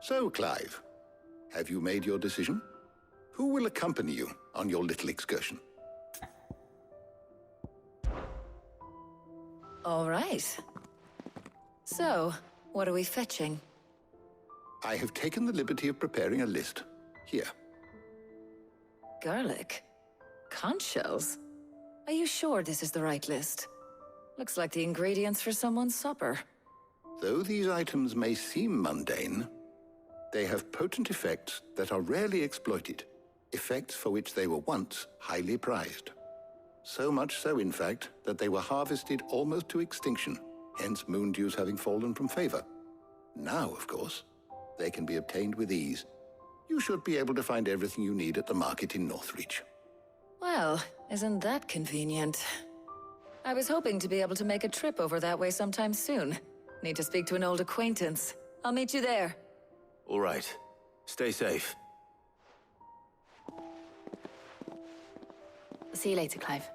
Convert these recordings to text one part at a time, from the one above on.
So, Clive, have you made your decision? Who will accompany you on your little excursion? All right. So, what are we fetching? I have taken the liberty of preparing a list. Here. Garlic? Conch shells? Are you sure this is the right list? Looks like the ingredients for someone's supper. Though these items may seem mundane, they have potent effects that are rarely exploited, effects for which they were once highly prized. So much so, in fact, that they were harvested almost to extinction, hence moon dews having fallen from favor. Now, of course, they can be obtained with ease. You should be able to find everything you need at the market in Northreach. Well, isn't that convenient? I was hoping to be able to make a trip over that way sometime soon. Need to speak to an old acquaintance. I'll meet you there. All right. Stay safe. See you later, Clive.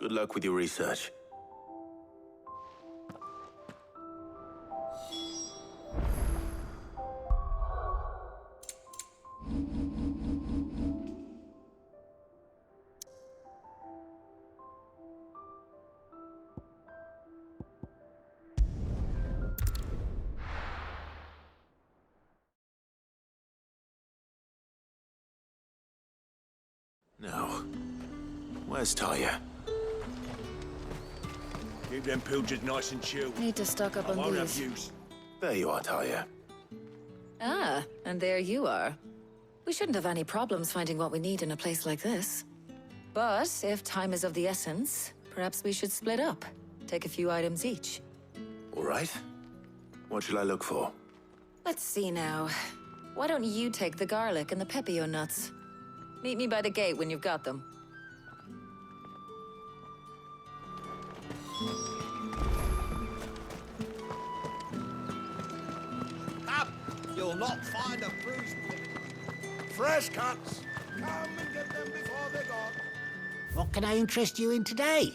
Good luck with your research. Now, where's Talia? Keep them pilgers nice and chilled. Need to stock up I on won't have these. use. There you are, Talia. Ah, and there you are. We shouldn't have any problems finding what we need in a place like this. But if time is of the essence, perhaps we should split up. Take a few items each. All right. What shall I look for? Let's see now. Why don't you take the garlic and the pepio nuts? Meet me by the gate when you've got them. Up! You'll not find a bruised woman. Fresh cuts! Come and get them before they're gone. What can I interest you in today?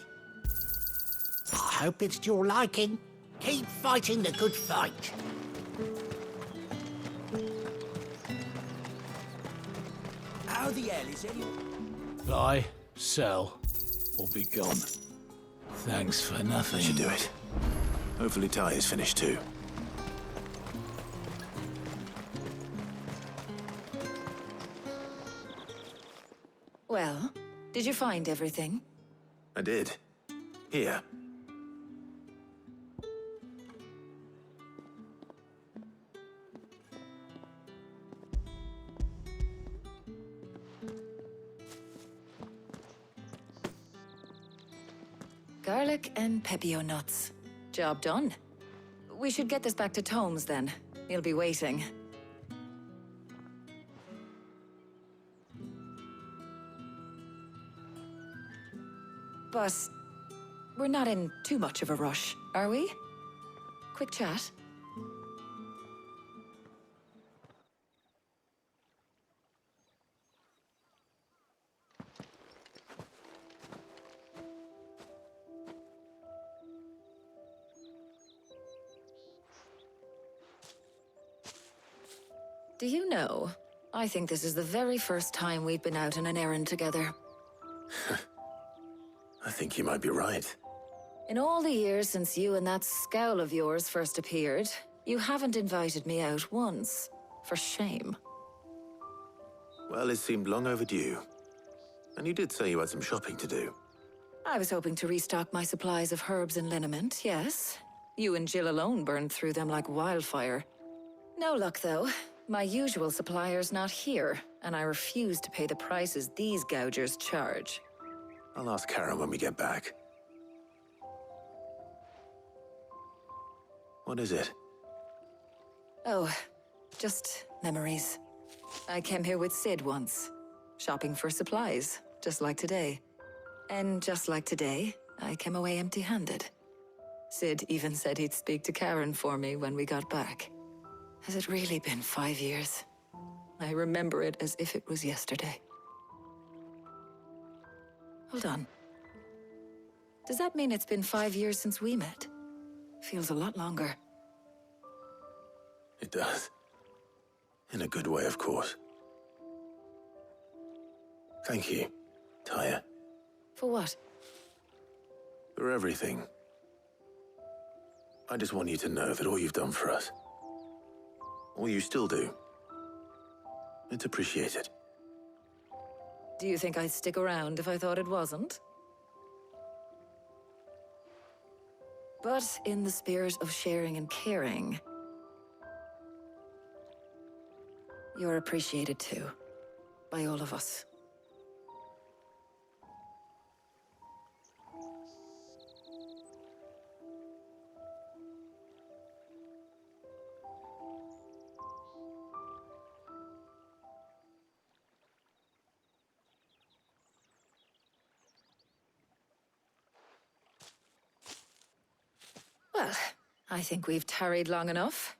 I hope it's to your liking. Keep fighting the good fight. How the hell is anyone? Buy, sell, or be gone. Thanks for nothing. Should do it. Hopefully Talia's finished too. Well, did you find everything? I did. Here. Garlic and pepio nuts. Job done. We should get this back to Tomes then. He'll be waiting. But we're not in too much of a rush, are we? Quick chat. Do you know, I think this is the very first time we've been out on an errand together. I think you might be right. In all the years since you and that scowl of yours first appeared, you haven't invited me out once. For shame. Well, it seemed long overdue. And you did say you had some shopping to do. I was hoping to restock my supplies of herbs and liniment, yes. You and Jill alone burned through them like wildfire. No luck, though. My usual supplier's not here, and I refuse to pay the prices these gougers charge. I'll ask Karen when we get back. What is it? Oh, just memories. I came here with Sid once, shopping for supplies, just like today. And just like today, I came away empty-handed. Sid even said he'd speak to Karen for me when we got back. Has it really been 5 years? I remember it as if it was yesterday. Hold on. Does that mean it's been 5 years since we met? Feels a lot longer. It does. In a good way, of course. Thank you, Tyre. For what? For everything. I just want you to know that all you've done for us, all you still do, it's appreciated. Do you think I'd stick around if I thought it wasn't? But in the spirit of sharing and caring, you're appreciated too, by all of us. Well, I think we've tarried long enough.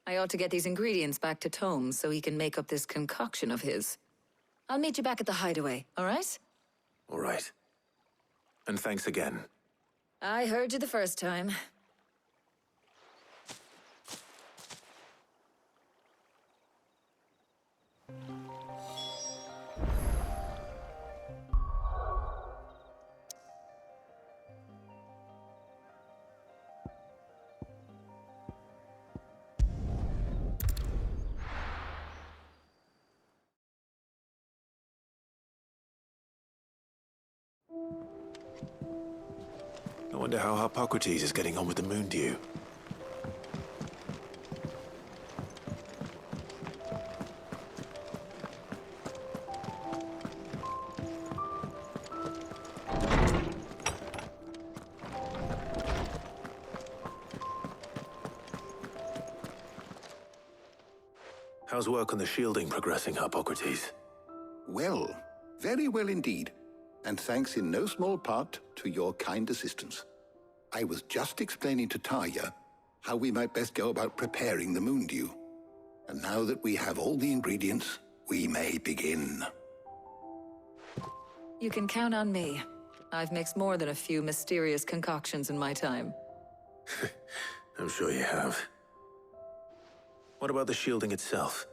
I ought to get these ingredients back to Tomes so he can make up this concoction of his. I'll meet you back at the hideaway, all right? All right. And thanks again. I heard you the first time. I wonder how Hippocrates is getting on with the moon dew. How's work on the shielding progressing, Hippocrates? Well, very well indeed. And thanks in no small part to your kind assistance. I was just explaining to Tarja how we might best go about preparing the moon dew. And now that we have all the ingredients, we may begin. You can count on me. I've mixed more than a few mysterious concoctions in my time. I'm sure you have. What about the shielding itself?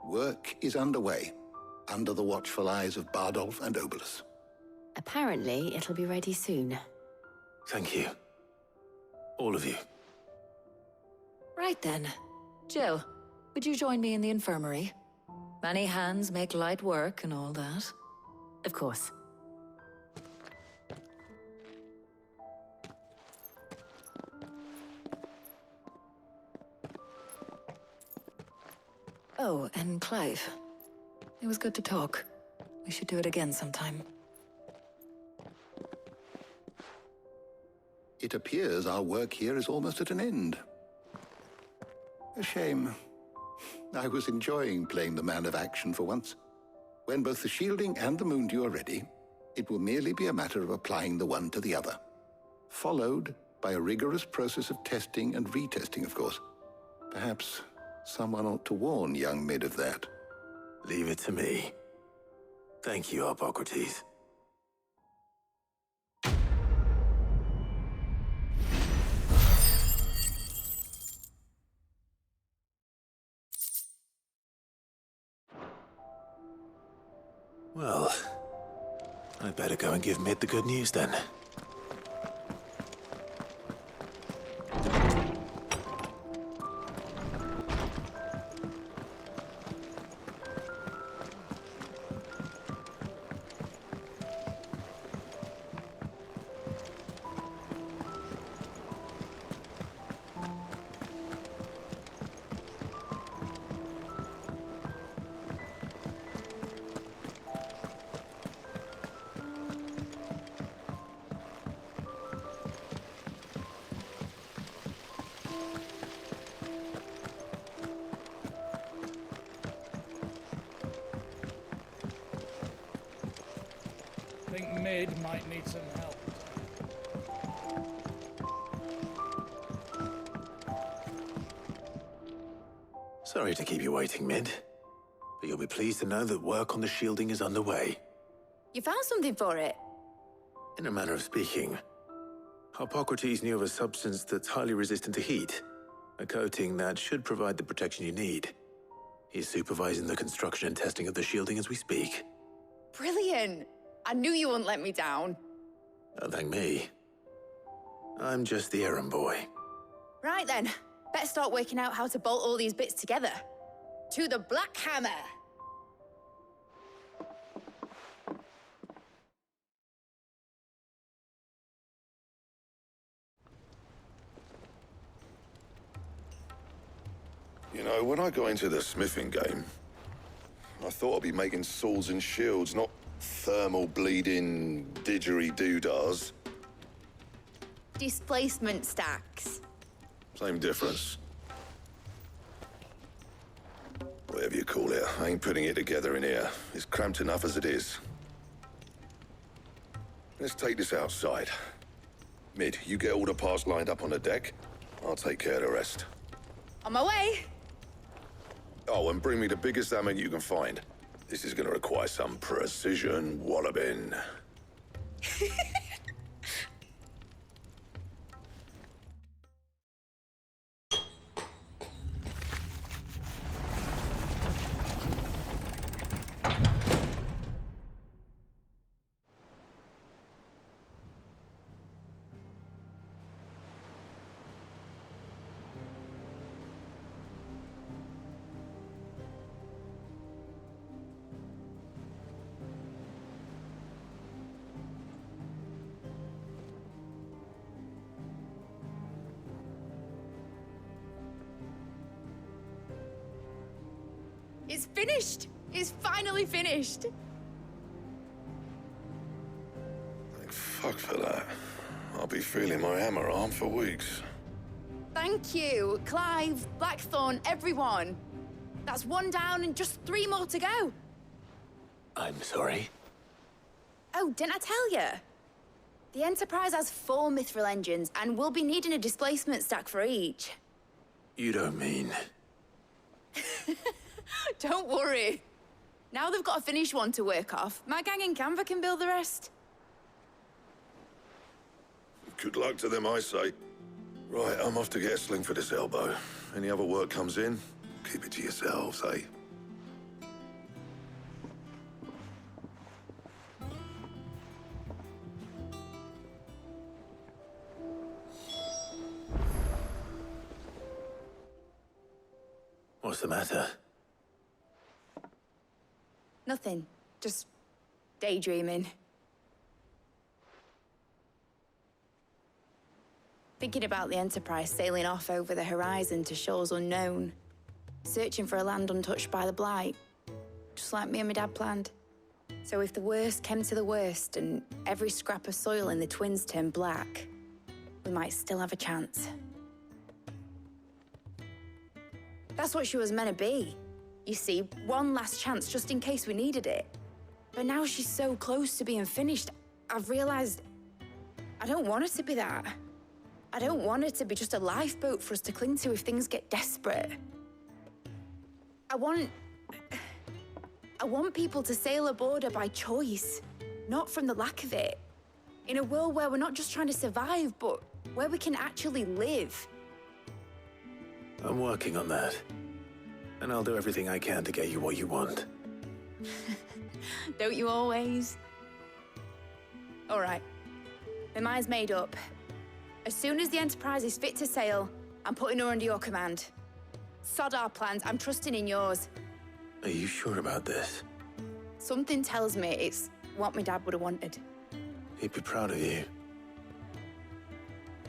Work is underway, under the watchful eyes of Bardolph and Obolus. Apparently, it'll be ready soon. Thank you. All of you. Right then. Jill, would you join me in the infirmary? Many hands make light work and all that. Of course. Oh, and Clive. It was good to talk. We should do it again sometime. It appears our work here is almost at an end. A shame. I was enjoying playing the man of action for once. When both the shielding and the moon dew are ready, it will merely be a matter of applying the one to the other. Followed by a rigorous process of testing and retesting, of course. Perhaps someone ought to warn young Mid of that. Leave it to me. Thank you, Hippocrates. Well, I'd better go and give Mid the good news then. Think Mid might need some help. Sorry to keep you waiting, Mid. But you'll be pleased to know that work on the shielding is underway. You found something for it? In a manner of speaking, Hippocrates knew of a substance that's highly resistant to heat. A coating that should provide the protection you need. He's supervising the construction and testing of the shielding as we speak. Brilliant! I knew you wouldn't let me down. Don't thank me. I'm just the errand boy. Right then, better start working out how to bolt all these bits together. To the Black Hammer! You know, when I got into the smithing game, I thought I'd be making swords and shields, not thermal bleeding didgeridoo-dahs. Displacement stacks. Same difference. Whatever you call it, I ain't putting it together in here. It's cramped enough as it is. Let's take this outside. Mid, you get all the parts lined up on the deck. I'll take care of the rest. On my way! Oh, and bring me the biggest hammer you can find. This is gonna require some precision walloping. It's finished! It's finally finished! Thank fuck for that. I'll be feeling my hammer arm for weeks. Thank you, Clive, Blackthorn, everyone. That's one down and just 3 more to go. I'm sorry. Oh, didn't I tell you? The Enterprise has 4 mithril engines, and we'll be needing a displacement stack for each. You don't mean... Don't worry. Now they've got a finished one to work off. My gang in Canva can build the rest. Good luck to them, I say. Right, I'm off to get a sling for this elbow. Any other work comes in, keep it to yourselves, eh? What's the matter? Nothing. Just daydreaming. Thinking about the Enterprise sailing off over the horizon to shores unknown. Searching for a land untouched by the Blight. Just like me and my dad planned. So if the worst came to the worst and every scrap of soil in the Twins turned black, we might still have a chance. That's what she was meant to be. You see, one last chance just in case we needed it. But now she's so close to being finished, I've realized I don't want her to be that. I don't want her to be just a lifeboat for us to cling to if things get desperate. I want people to sail aboard her by choice, not from the lack of it. In a world where we're not just trying to survive, but where we can actually live. I'm working on that. And I'll do everything I can to get you what you want. Don't you always? All right. My mind's made up. As soon as the Enterprise is fit to sail, I'm putting her under your command. Sod our plans, I'm trusting in yours. Are you sure about this? Something tells me it's what my dad would have wanted. He'd be proud of you.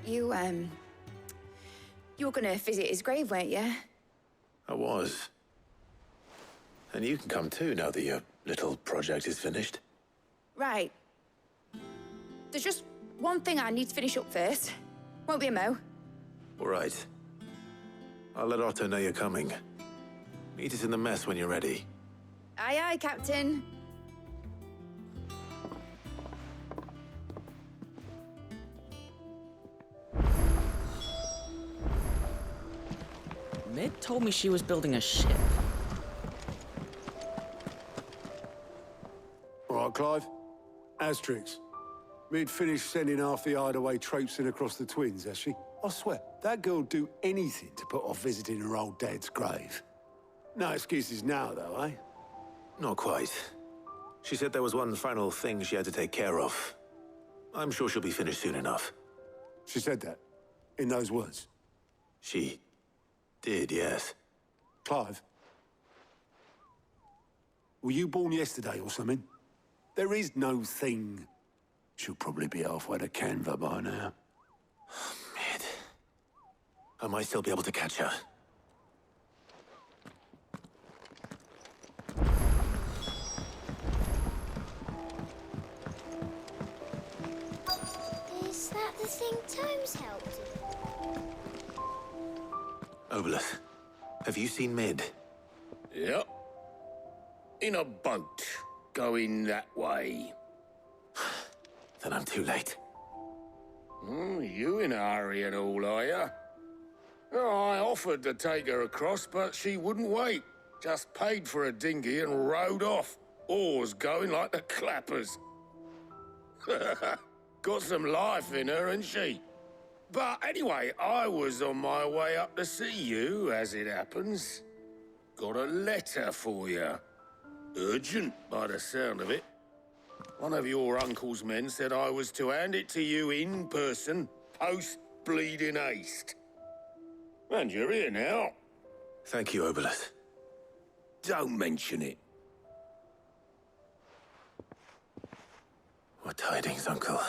You were gonna visit his grave, weren't you? I was. And you can come too now that your little project is finished. Right. There's just one thing I need to finish up first. Won't be a mo. All right. I'll let Otto know you're coming. Meet us in the mess when you're ready. Aye, aye, Captain. Mid told me she was building a ship. All right, Clive. Asterix. Mid finished sending half the hideaway traipsing across the Twins, has she? I swear, that girl'd do anything to put off visiting her old dad's grave. No excuses now, though, eh? Not quite. She said there was one final thing she had to take care of. I'm sure she'll be finished soon enough. She said that? In those words? She did, yes. Clive? Were you born yesterday or something? There is no thing. She'll probably be halfway to Canva by now. Mid. I might still be able to catch her. Is that the thing Tomes helped? Obolus, have you seen Mid? Yep. In a boat, going that way. Then I'm too late. Oh, you in a hurry and all, are you? Oh, I offered to take her across, but she wouldn't wait. Just paid for a dinghy and rowed off. Oars going like the clappers. Got some life in her, ain't she? But anyway, I was on my way up to see you, as it happens. Got a letter for you. Urgent, by the sound of it. One of your uncle's men said I was to hand it to you in person, post-bleeding haste. And you're here now. Thank you, Obolus. Don't mention it. What tidings, Uncle?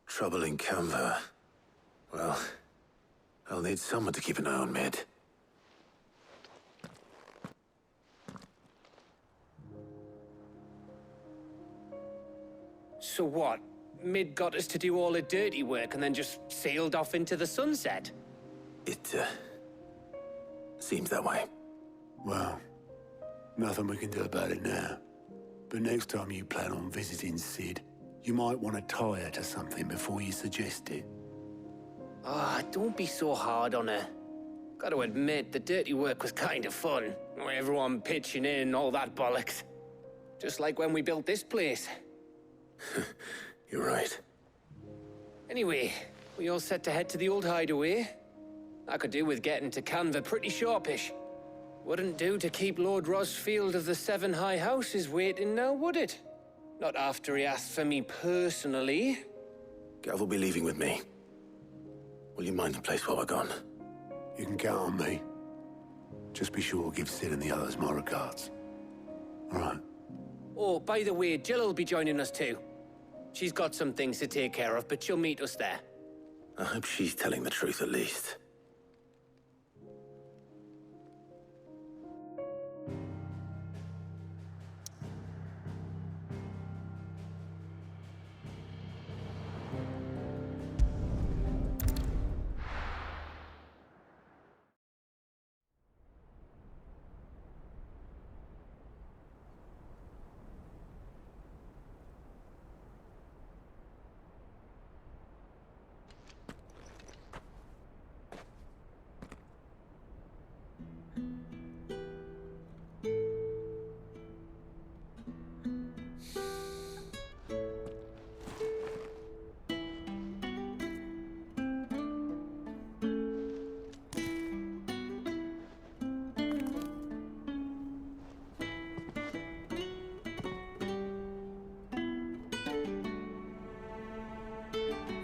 Trouble in Canva. Well, I'll need someone to keep an eye on Mid. So what? Mid got us to do all the dirty work and then just sailed off into the sunset? It, seems that way. Well, nothing we can do about it now. But next time you plan on visiting Sid, you might want to tie her to something before you suggest it. Ah, don't be so hard on her. Got to admit, the dirty work was kind of fun. Everyone pitching in and all that bollocks. Just like when we built this place. You're right. Anyway, we all set to head to the old hideaway. I could do with getting to Canva pretty sharpish. Wouldn't do to keep Lord Rosfield of the Seven High Houses waiting now, would it? Not after he asked for me personally. Gav will be leaving with me. Will you mind the place while we're gone? You can count on me. Just be sure to give Sid and the others my regards. All right. Oh, by the way, Jill will be joining us too. She's got some things to take care of, but she'll meet us there. I hope she's telling the truth at least.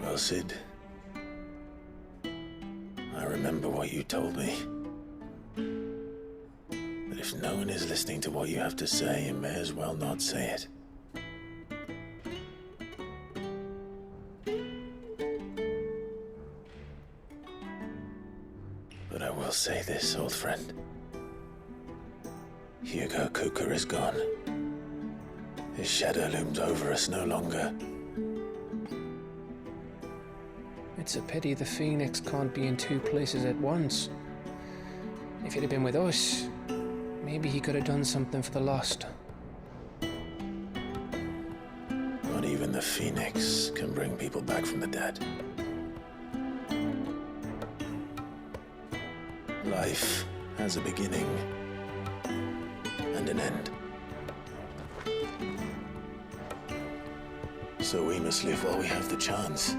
Well, Sid, I remember what you told me. But if no one is listening to what you have to say, you may as well not say it. But I will say this, old friend. Hugo Cooker is gone. His shadow looms over us no longer. It's a pity the Phoenix can't be in two places at once. If he'd have been with us, maybe he could have done something for the lost. Not even the Phoenix can bring people back from the dead. Life has a beginning and an end. So we must live while we have the chance.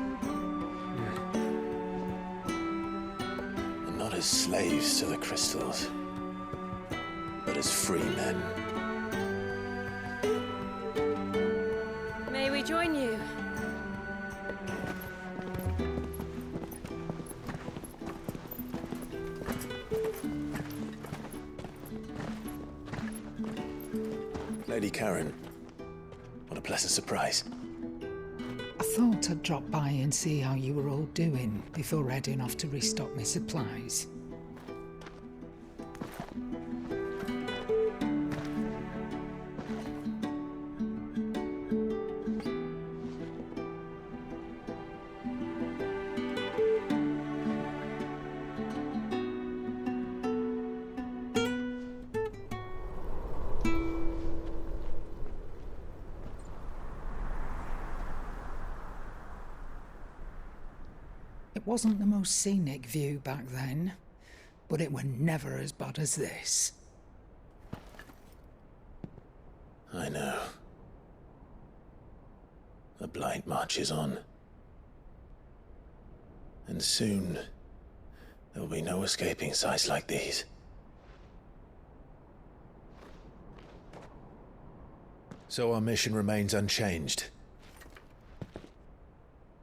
And not as slaves to the crystals, but as free men. May we join you? Lady Karen, what a pleasant surprise. I thought I'd drop by and see how you were all doing before heading off to restock my supplies. It wasn't the most scenic view back then, but it were never as bad as this. I know. The blight marches on. And soon, there will be no escaping sights like these. So our mission remains unchanged.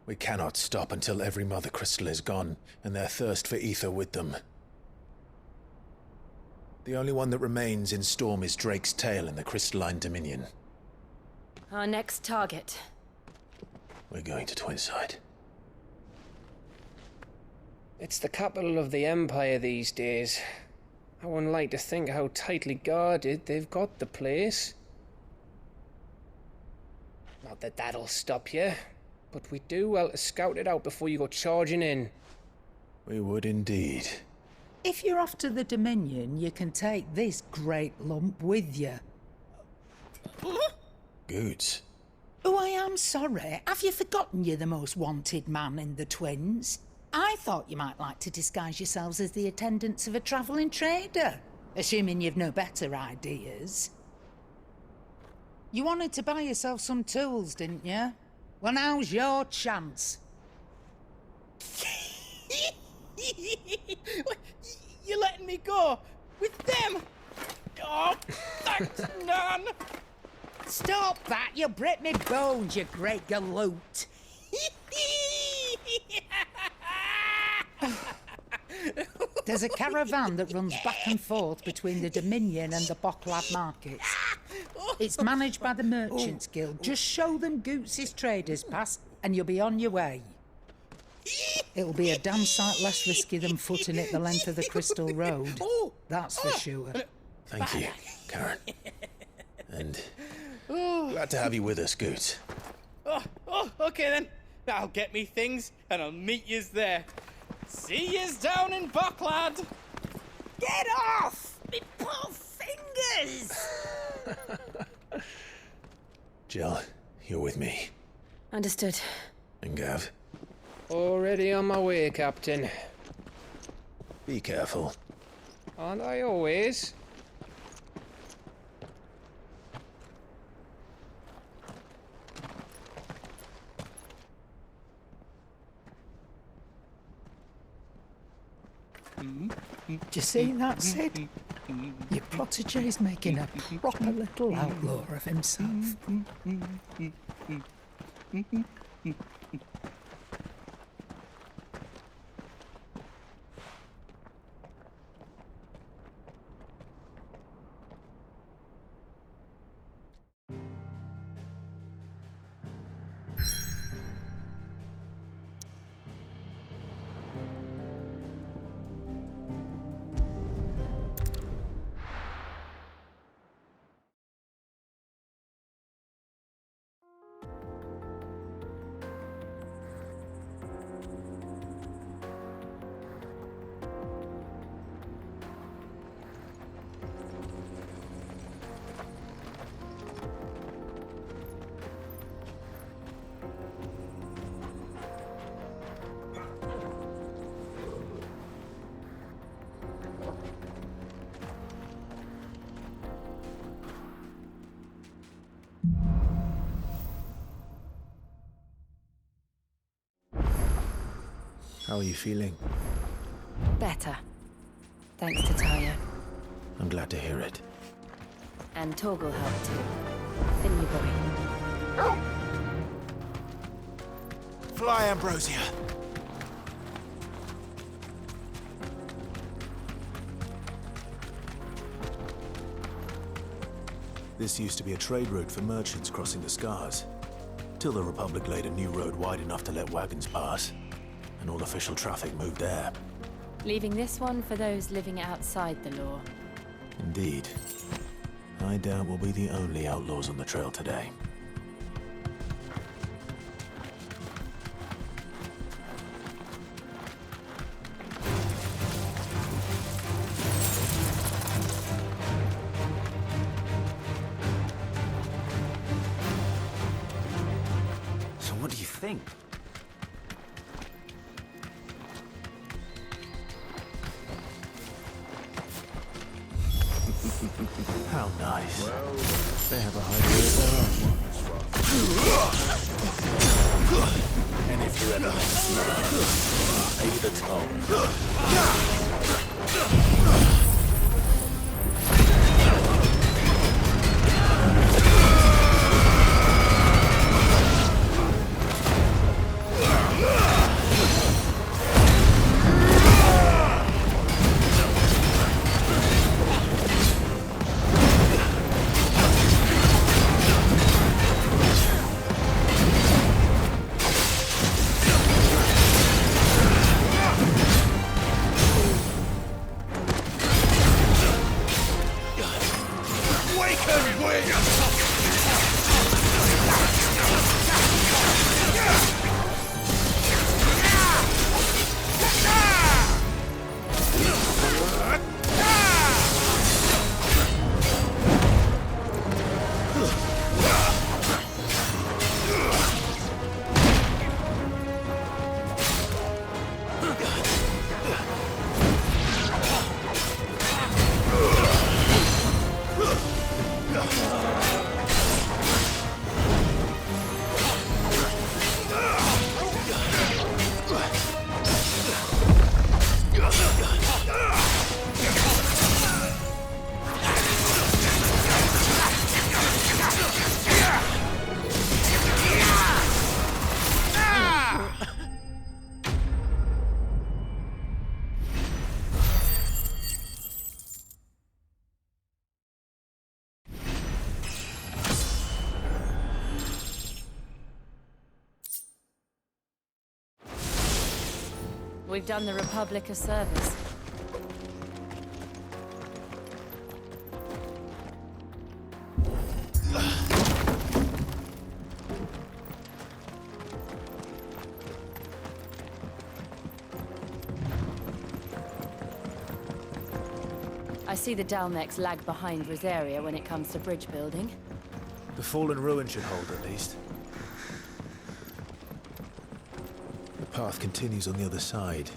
We cannot stop until every Mother Crystal is gone, and their thirst for ether with them. The only one that remains in Storm is Drake's Tail in the Crystalline Dominion. Our next target. We're going to Twinside. It's the capital of the Empire these days. I wouldn't like to think how tightly guarded they've got the place. Not that that'll stop you, but we do well to scout it out before you go charging in. We would indeed. If you're off to the Dominion, you can take this great lump with you. Goods. Oh, I am sorry. Have you forgotten you're the most wanted man in the Twins? I thought you might like to disguise yourselves as the attendants of a travelling trader, assuming you've no better ideas. You wanted to buy yourself some tools, didn't you? Well, now's your chance. You're letting me go with them? Oh, thanks, Nan. Stop that! You'll break me bones, you great galoot. There's a caravan that runs back and forth between the Dominion and the Bocklad markets. It's managed by the Merchants Guild. Just show them Goots' traders pass and you'll be on your way. It'll be a damn sight less risky than footing it the length of the Crystal Road. That's for sure. Thank you, Karen. And glad to have you with us, Goots. Okay then. I'll get me things and I'll meet yous there. See yous down in Bocklad. Get off! Me poor fingers! Jill, you're with me. Understood. And Gav? Already on my way, Captain. Be careful. Aren't I always? Do you see that, Sid? Your protege's making a proper little outlaw of himself. How are you feeling? Better. Thanks to Talia. I'm glad to hear it. And Torgal helped too. Didn't you, boy? Fly, Ambrosia! This used to be a trade route for merchants crossing the Scars, till the Republic laid a new road wide enough to let wagons pass, and all official traffic moved there. Leaving this one for those living outside the law. Indeed. I doubt we'll be the only outlaws on the trail today. So what do you think? How nice. They have a hideaway of their own. And if you ever pay the toll. We've done the Republic a service. I see the Dalmex lag behind Rosaria when it comes to bridge building. The fallen ruin should hold, at least. The path continues on the other side.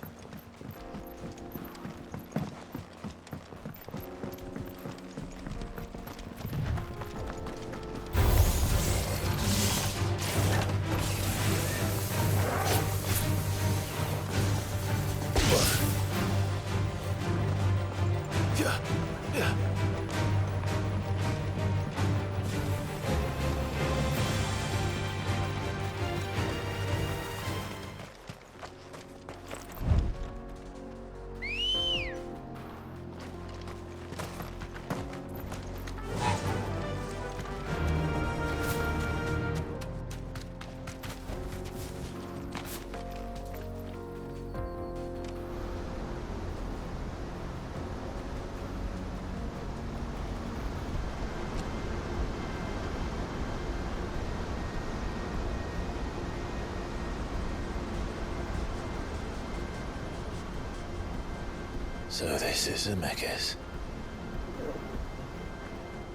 So this is Zemeckis.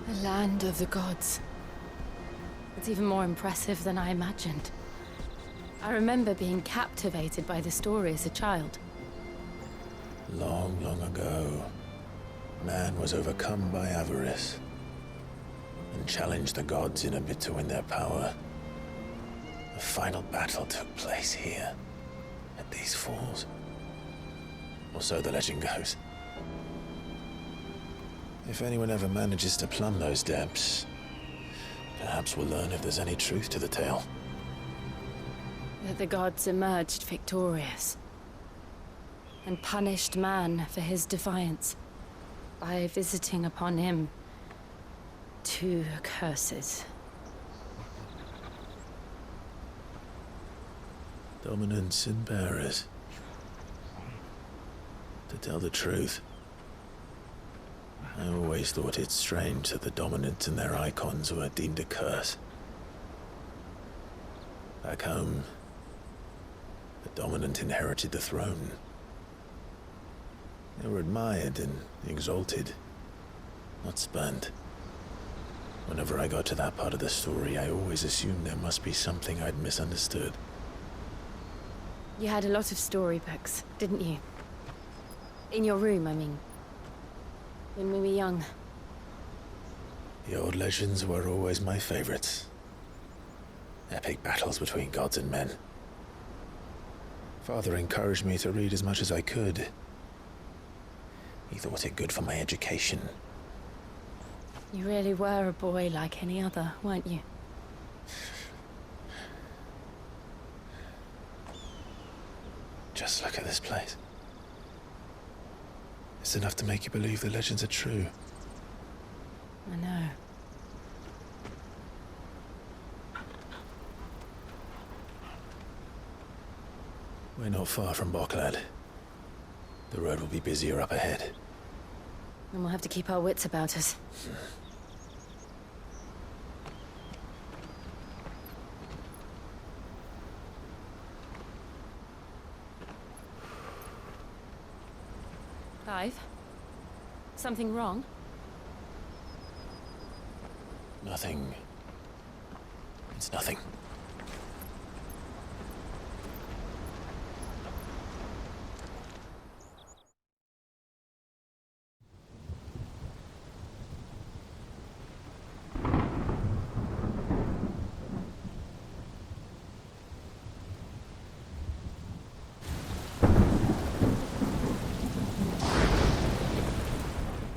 The land of the gods. It's even more impressive than I imagined. I remember being captivated by the story as a child. Long, long ago, man was overcome by avarice and challenged the gods in a bid to win their power. The final battle took place here, at these falls. Or so the legend goes. If anyone ever manages to plumb those depths, perhaps we'll learn if there's any truth to the tale. That the gods emerged victorious and punished man for his defiance by visiting upon him 2 curses. Dominants and bearers. To tell the truth, I always thought it strange that the dominants and their icons were deemed a curse. Back home, the dominant inherited the throne. They were admired and exalted, not spurned. Whenever I got to that part of the story, I always assumed there must be something I'd misunderstood. You had a lot of storybooks, didn't you? In your room, I mean. When we were young. The old legends were always my favorites. Epic battles between gods and men. Father encouraged me to read as much as I could. He thought it good for my education. You really were a boy like any other, weren't you? Just look at this place. It's enough to make you believe the legends are true. I know. We're not far from Boklad. The road will be busier up ahead. And we'll have to keep our wits about us. Clive? Something wrong? Nothing. It's nothing.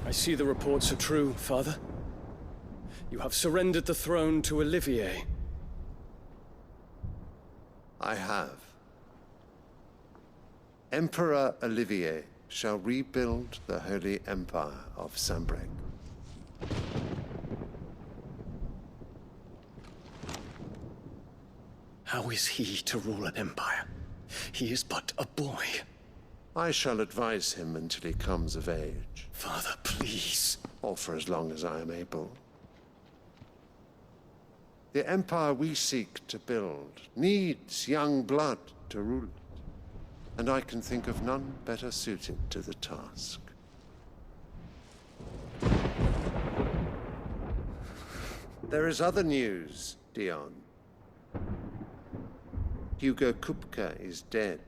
I see the reports are true, Father. You have surrendered the throne to Olivier. I have. Emperor Olivier shall rebuild the Holy Empire of Sanbreque. How is he to rule an empire? He is but a boy. I shall advise him until he comes of age. Father, please. Or for as long as I am able. The empire we seek to build needs young blood to rule it, and I can think of none better suited to the task. There is other news, Dion. Hugo Kupka is dead,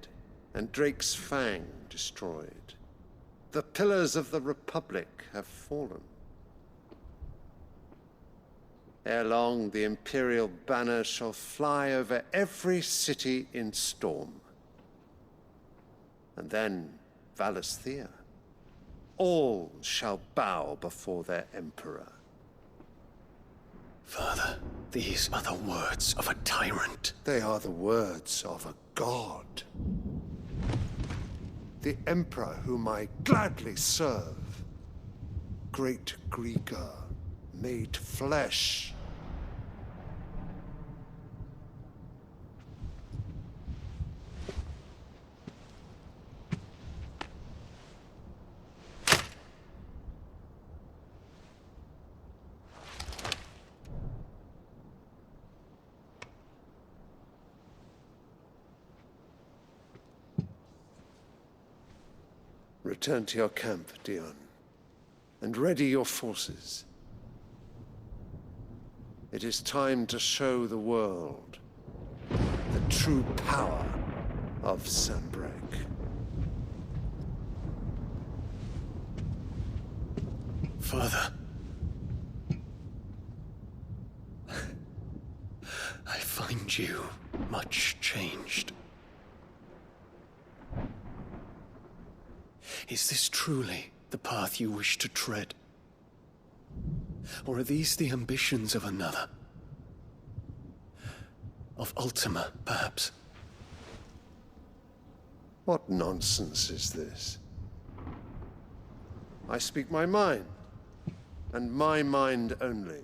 and Drake's Fang destroyed. The pillars of the Republic have fallen. Ere long, the Imperial banner shall fly over every city in Storm. And then, Valisthea. All shall bow before their Emperor. Father, these are the words of a tyrant. They are the words of a god. The Emperor whom I gladly serve. Great Grieger, made flesh. Return to your camp, Dion, and ready your forces. It is time to show the world the true power of Sanbreque. Father. I find you much changed. Is this truly the path you wish to tread? Or are these the ambitions of another? Of Ultima, perhaps? What nonsense is this? I speak my mind, and my mind only.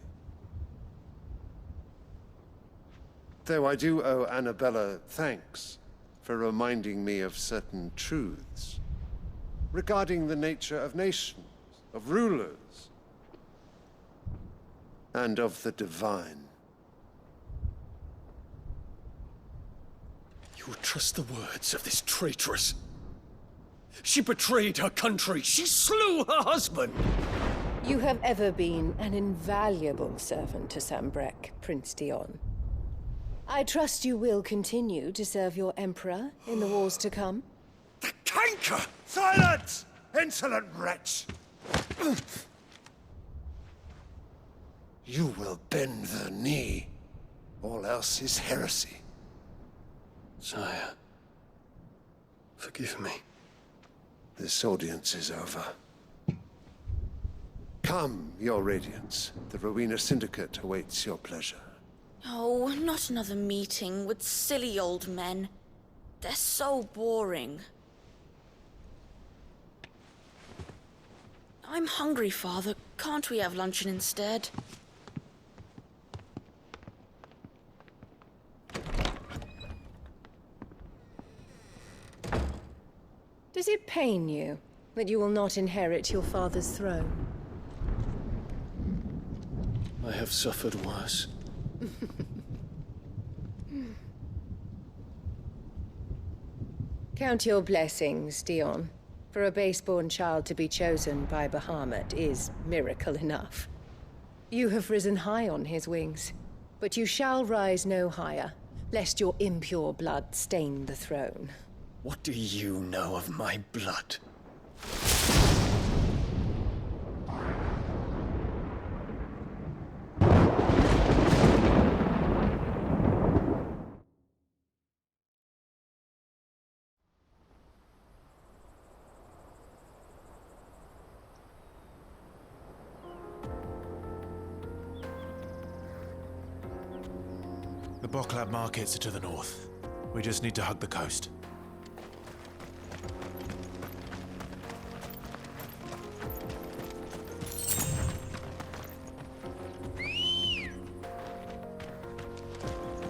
Though I do owe Annabella thanks for reminding me of certain truths regarding the nature of nations, of rulers, and of the divine. You would trust the words of this traitress? She betrayed her country. She slew her husband. You have ever been an invaluable servant to Sambrek, Prince Dion. I trust you will continue to serve your Emperor in the wars to come. The canker! Silence! Insolent wretch! You will bend the knee. All else is heresy. Sire, forgive me. This audience is over. Come, your Radiance. The Rowena Syndicate awaits your pleasure. Oh, not another meeting with silly old men. They're so boring. I'm hungry, Father. Can't we have luncheon instead? Does it pain you that you will not inherit your father's throne? I have suffered worse. Count your blessings, Dion. For a base-born child to be chosen by Bahamut is miracle enough. You have risen high on his wings, but you shall rise no higher, lest your impure blood stain the throne. What do you know of my blood? The Boklab markets are to the north. We just need to hug the coast.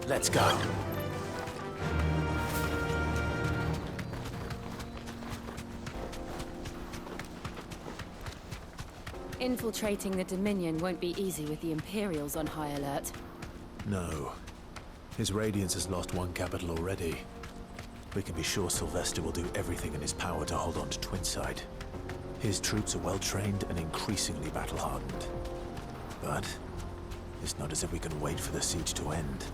Let's go. Infiltrating the Dominion won't be easy with the Imperials on high alert. No. His Radiance has lost one capital already. We can be sure Sylvester will do everything in his power to hold on to Twinside. His troops are well-trained and increasingly battle-hardened. But it's not as if we can wait for the siege to end.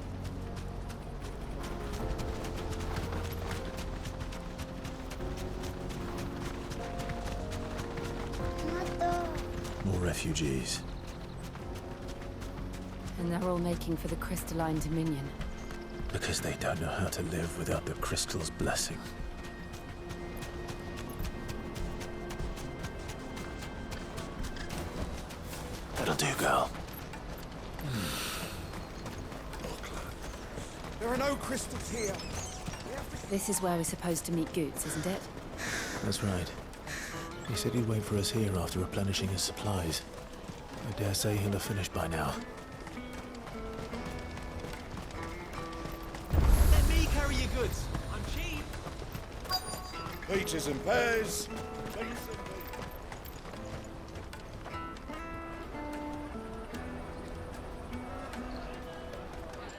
More refugees. And they're all making for the Crystalline Dominion. Because they don't know how to live without the Crystal's blessing. That'll do, girl. There are no crystals here. This is where we're supposed to meet Goots, isn't it? That's right. He said he'd wait for us here after replenishing his supplies. I dare say he'll have finished by now. Let me carry your goods. I'm cheap. Peaches and pears.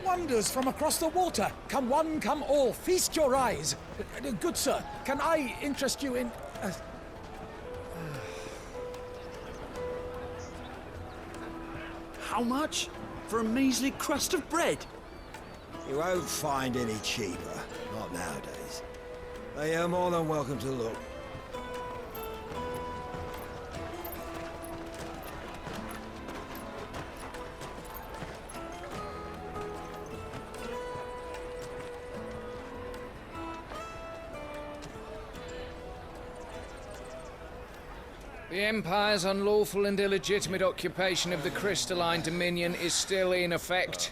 Wonders from across the water. Come one, come all. Feast your eyes. Good sir, can I interest you in... How much? For a measly crust of bread? You won't find any cheaper. Not nowadays. They are more than welcome to look. The Empire's unlawful and illegitimate occupation of the Crystalline Dominion is still in effect.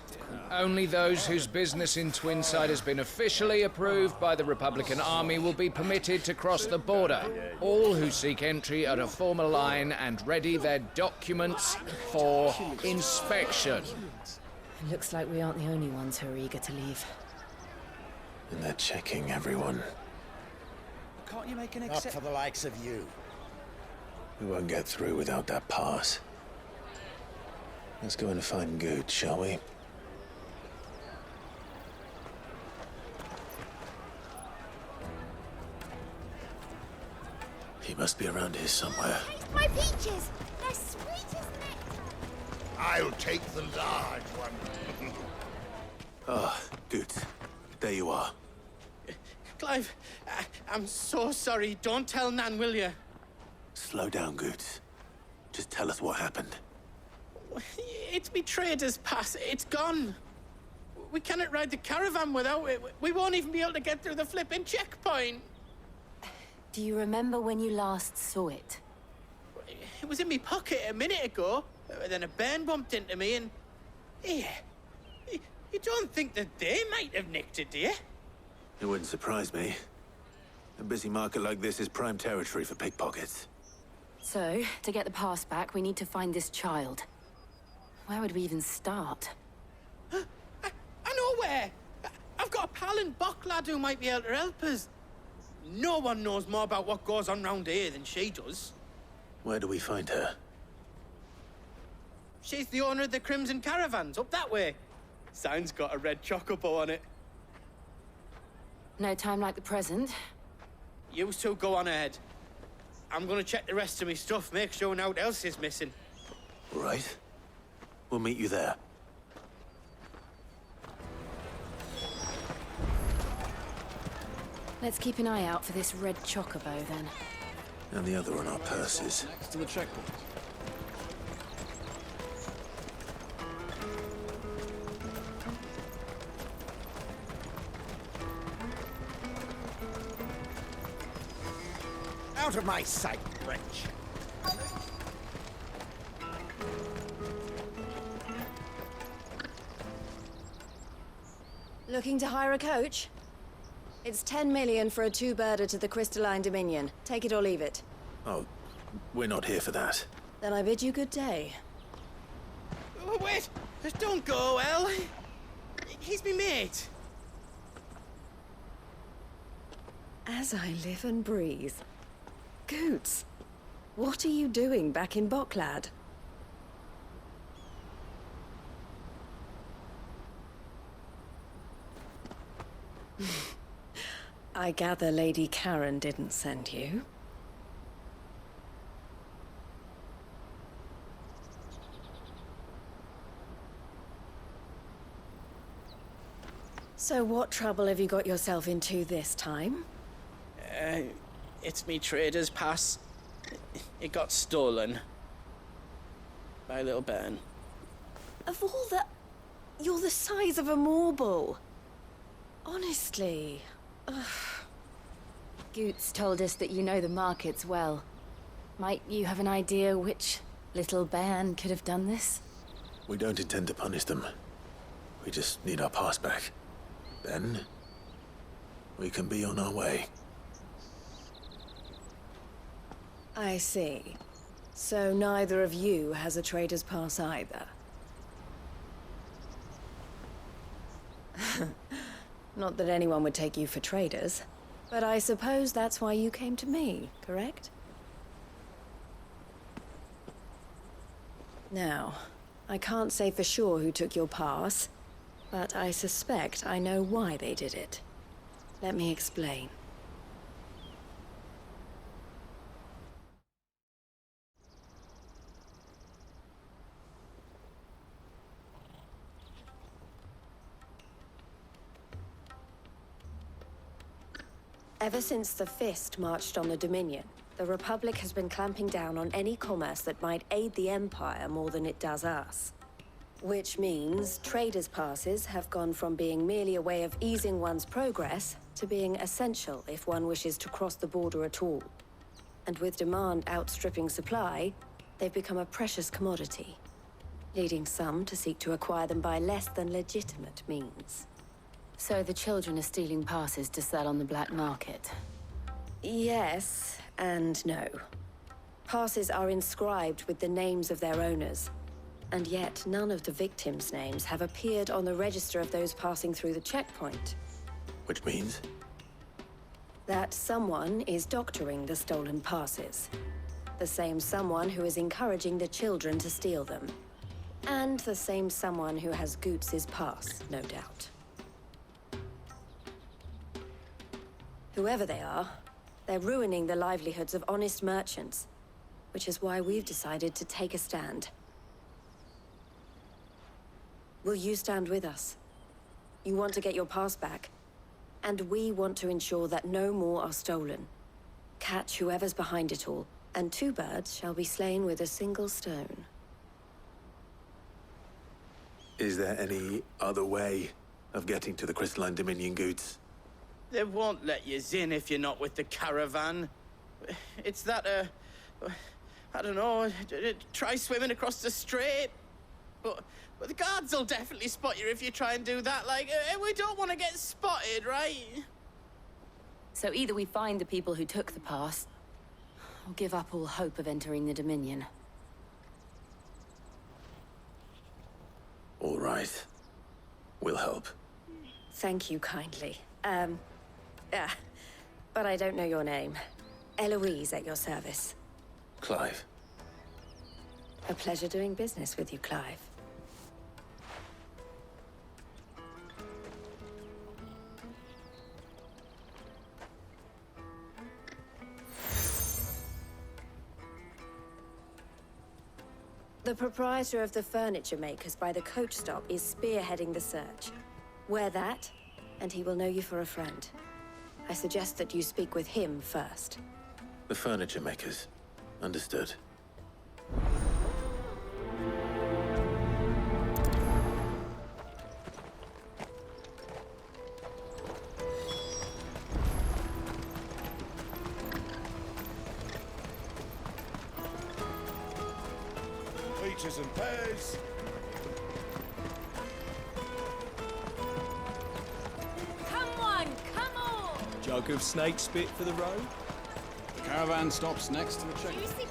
Only those whose business in Twinside has been officially approved by the Republican Army will be permitted to cross the border. All who seek entry are to form a line and ready their documents for inspection. It looks like we aren't the only ones who are eager to leave. And they're checking everyone. Can't you make an Not exception? for the likes of you. We won't get through without that pass. Let's go in and find Good, shall we? He must be around here somewhere. Taste my peaches! They're sweet as nectar! I'll take the large one. Ah, Good. There you are. Clive, I'm so sorry. Don't tell Nan, will you? Slow down, Good. Just tell us what happened. It's me trader's pass. It's gone. We cannot ride the caravan without it. We won't even be able to get through the flipping checkpoint. Do you remember when you last saw it? It was in my pocket a minute ago. Then a bairn bumped into me and... Yeah. You don't think that they might have nicked it, do you? It wouldn't surprise me. A busy market like this is prime territory for pickpockets. So, to get the pass back, we need to find this child. Where would we even start? I know where! I've got a pal in Bocklad who might be able to help us. No one knows more about what goes on round here than she does. Where do we find her? She's the owner of the Crimson Caravans, up that way. Sign's got a red chocobo on it. No time like the present. You two go on ahead. I'm gonna check the rest of my stuff, make sure nothing else is missing. All right. We'll meet you there. Let's keep an eye out for this red chocobo, then. And the other on our purses. Next to the checkpoint. Out of my sight, wretch. Looking to hire a coach? It's 10 million for a two-birder to the Crystalline Dominion. Take it or leave it. Oh, we're not here for that. Then I bid you good day. Oh, wait! Don't go, El. He's me mate. As I live and breathe. Goots, what are you doing back in Bocklad? I gather Lady Karen didn't send you. So what trouble have you got yourself into this time? It's me trader's pass. It got stolen. By a little bairn. Of all the... You're the size of a marble. Honestly. Ugh. Goots told us that you know the markets well. Might you have an idea which little bairn could have done this? We don't intend to punish them. We just need our pass back. Then, we can be on our way. I see. So neither of you has a trader's pass either. Not that anyone would take you for traders, but I suppose that's why you came to me, correct? Now, I can't say for sure who took your pass, but I suspect I know why they did it. Let me explain. Ever since the Fist marched on the Dominion, the Republic has been clamping down on any commerce that might aid the Empire more than it does us. Which means traders' passes have gone from being merely a way of easing one's progress to being essential if one wishes to cross the border at all. And with demand outstripping supply, they've become a precious commodity, leading some to seek to acquire them by less than legitimate means. So the children are stealing passes to sell on the black market? Yes and no. Passes are inscribed with the names of their owners, and yet none of the victims' names have appeared on the register of those passing through the checkpoint. Which means? That someone is doctoring the stolen passes. The same someone who is encouraging the children to steal them. And the same someone who has Goots's pass, no doubt. Whoever they are, they're ruining the livelihoods of honest merchants, which is why we've decided to take a stand. Will you stand with us? You want to get your pass back, and we want to ensure that no more are stolen. Catch whoever's behind it all, and 2 birds shall be slain with a single stone. Is there any other way of getting to the Crystalline Dominion Goods? They won't let you in if you're not with the caravan. It's that, I don't know, try swimming across the strait. But the guards will definitely spot you if you try and do that. Like, we don't want to get spotted, right? So either we find the people who took the pass, or give up all hope of entering the Dominion. All right. We'll help. Thank you kindly. But I don't know your name. Eloise at your service. Clive. A pleasure doing business with you, Clive. The proprietor of the furniture makers by the coach stop is spearheading the search. Wear that, and he will know you for a friend. I suggest that you speak with him first. The furniture makers. Understood. Peaches and pears. Come on, come on! Jug of snake spit for the road? The caravan stops next to the check. Juicy